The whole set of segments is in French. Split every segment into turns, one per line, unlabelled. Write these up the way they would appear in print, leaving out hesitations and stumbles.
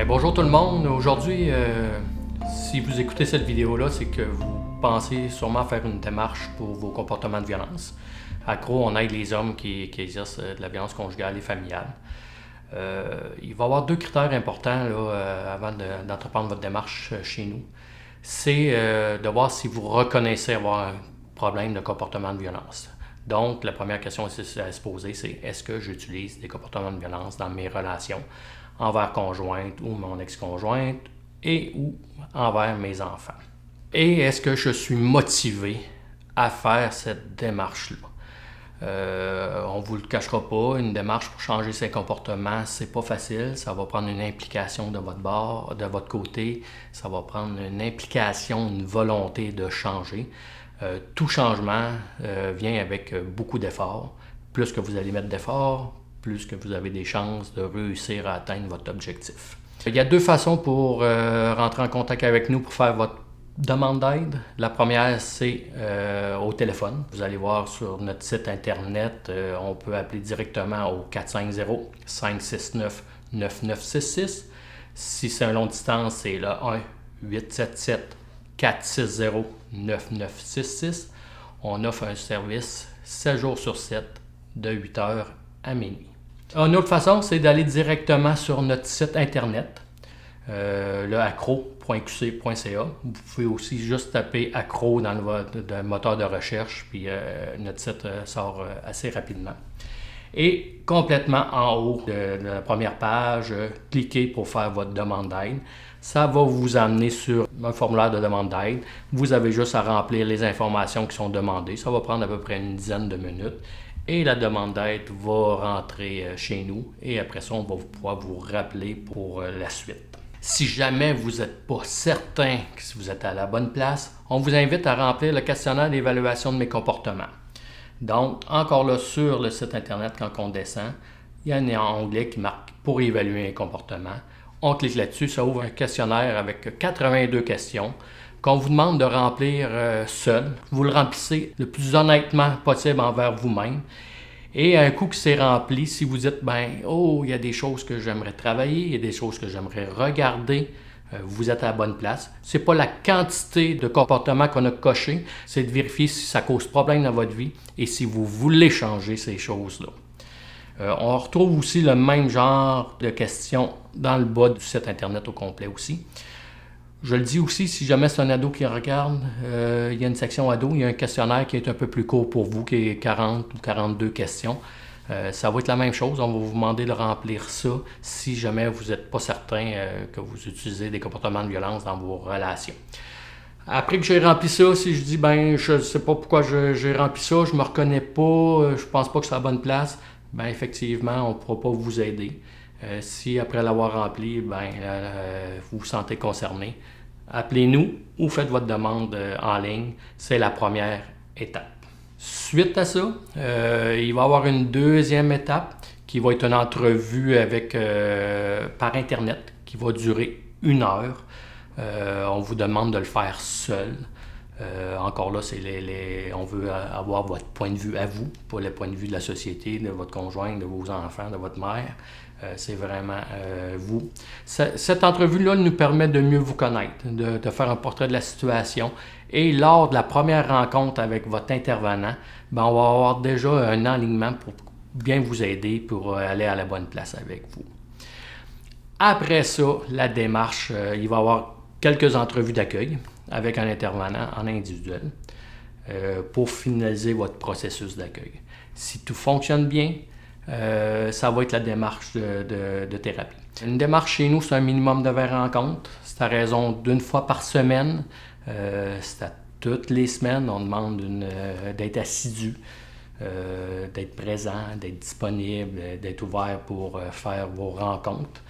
Bonjour tout le monde. Aujourd'hui, si vous écoutez cette vidéo-là, c'est que vous pensez sûrement faire une démarche pour vos comportements de violence. À gros, on aide les hommes qui exercent de la violence conjugale et familiale. Il va y avoir deux critères importants là, avant d'entreprendre votre démarche chez nous. C'est de voir si vous reconnaissez avoir un problème de comportement de violence. Donc, la première question à se poser, c'est est-ce que j'utilise des comportements de violence dans mes relations envers conjointe ou mon ex-conjointe et ou envers mes enfants? Et est-ce que je suis motivé à faire cette démarche-là? On ne vous le cachera pas, une démarche pour changer ses comportements, c'est pas facile. Ça va prendre une implication de votre bord, de votre côté. Ça va prendre une implication, une volonté de changer. Tout changement vient avec beaucoup d'efforts. Plus que vous allez mettre d'efforts, plus que vous avez des chances de réussir à atteindre votre objectif. Il y a deux façons pour rentrer en contact avec nous pour faire votre demande d'aide. La première, c'est au téléphone. Vous allez voir sur notre site internet, on peut appeler directement au 450-569-9966. Si c'est un long distance, c'est le 1-877-460-9966. On offre un service 7 jours sur 7, de 8h à minuit. Une autre façon, c'est d'aller directement sur notre site internet, le accro.qc.ca. Vous pouvez aussi juste taper accro dans le moteur de recherche, puis notre site sort assez rapidement. Et complètement en haut de la première page, cliquez pour faire votre demande d'aide. Ça va vous amener sur un formulaire de demande d'aide. Vous avez juste à remplir les informations qui sont demandées. Ça va prendre à peu près une dizaine de minutes. Et la demande d'aide va rentrer chez nous. Et après ça, on va pouvoir vous rappeler pour la suite. Si jamais vous n'êtes pas certain que vous êtes à la bonne place, on vous invite à remplir le questionnaire d'évaluation de mes comportements. Donc, encore là, sur le site internet, quand on descend, il y a un onglet qui marque « Pour évaluer un comportement ». On clique là-dessus, ça ouvre un questionnaire avec 82 questions qu'on vous demande de remplir seul. Vous le remplissez le plus honnêtement possible envers vous-même. Et un coup que c'est rempli, si vous dites « il y a des choses que j'aimerais travailler, il y a des choses que j'aimerais regarder », vous êtes à la bonne place. Ce n'est pas la quantité de comportements qu'on a coché, c'est de vérifier si ça cause problème dans votre vie et si vous voulez changer ces choses-là. On retrouve aussi le même genre de questions dans le bas du site internet au complet aussi. Je le dis aussi, si jamais c'est un ado qui regarde, il y a une section ado, il y a un questionnaire qui est un peu plus court pour vous, qui est 40 ou 42 questions. Ça va être la même chose, on va vous demander de remplir ça si jamais vous n'êtes pas certain que vous utilisez des comportements de violence dans vos relations. Après que j'ai rempli ça, si je dis je ne sais pas pourquoi j'ai rempli ça, je ne me reconnais pas, je ne pense pas que c'est la bonne place, effectivement, on ne pourra pas vous aider. Si après l'avoir rempli, vous vous sentez concerné, appelez-nous ou faites votre demande en ligne. C'est la première étape. Suite à ça, il va y avoir une deuxième étape qui va être une entrevue par Internet qui va durer 1 heure. On vous demande de le faire seul. Encore là, on veut avoir votre point de vue à vous, pas le point de vue de la société, de votre conjoint, de vos enfants, de votre mère. C'est vraiment vous. Cette entrevue-là nous permet de mieux vous connaître, de faire un portrait de la situation. Et lors de la première rencontre avec votre intervenant, on va avoir déjà un alignement pour bien vous aider pour aller à la bonne place avec vous. Après ça, la démarche, il va y avoir quelques entrevues d'accueil avec un intervenant en individuel pour finaliser votre processus d'accueil. Si tout fonctionne bien, ça va être la démarche de thérapie. Une démarche chez nous, c'est un minimum de 20 rencontres. C'est à raison d'1 fois par semaine. C'est à toutes les semaines. On demande d'être assidu, d'être présent, d'être disponible, d'être ouvert pour faire vos rencontres.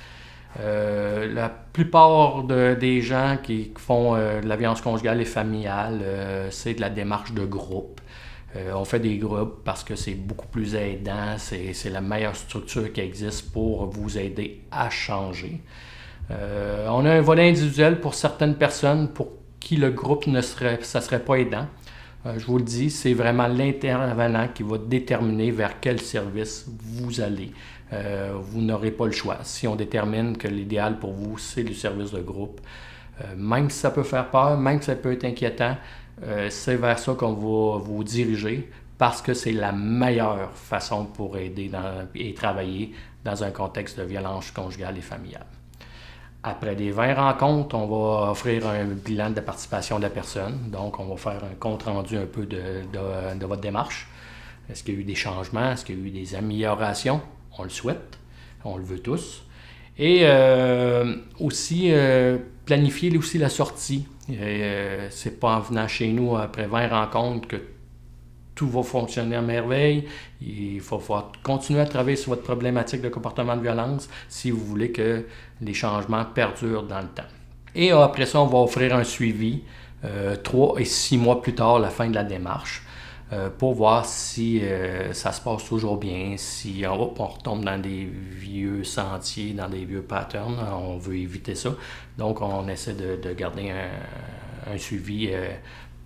La plupart des gens qui font de la violence conjugale et familiale, c'est de la démarche de groupe. On fait des groupes parce que c'est beaucoup plus aidant, c'est la meilleure structure qui existe pour vous aider à changer. On a un volet individuel pour certaines personnes pour qui le groupe ça serait pas aidant. Je vous le dis, c'est vraiment l'intervenant qui va déterminer vers quel service vous allez. Vous n'aurez pas le choix. Si on détermine que l'idéal pour vous, c'est le service de groupe, même si ça peut faire peur, même si ça peut être inquiétant, c'est vers ça qu'on va vous diriger parce que c'est la meilleure façon pour aider et travailler dans un contexte de violence conjugale et familiale. Après des 20 rencontres, on va offrir un bilan de participation de la personne. Donc, on va faire un compte-rendu un peu de votre démarche. Est-ce qu'il y a eu des changements? Est-ce qu'il y a eu des améliorations? On le souhaite. On le veut tous. Et aussi, planifier aussi la sortie. C'est pas en venant chez nous après 20 rencontres que tout va fonctionner à merveille. Il faut continuer à travailler sur votre problématique de comportement de violence si vous voulez que les changements perdurent dans le temps. Et après ça, on va offrir un suivi 3 et 6 mois plus tard, la fin de la démarche, pour voir si ça se passe toujours bien, si on retombe dans des vieux sentiers, dans des vieux patterns. On veut éviter ça. Donc, on essaie de garder un suivi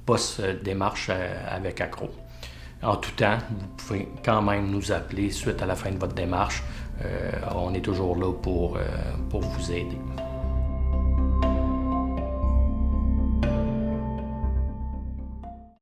post-démarche avec Accro. En tout temps, vous pouvez quand même nous appeler suite à la fin de votre démarche. On est toujours là pour vous aider.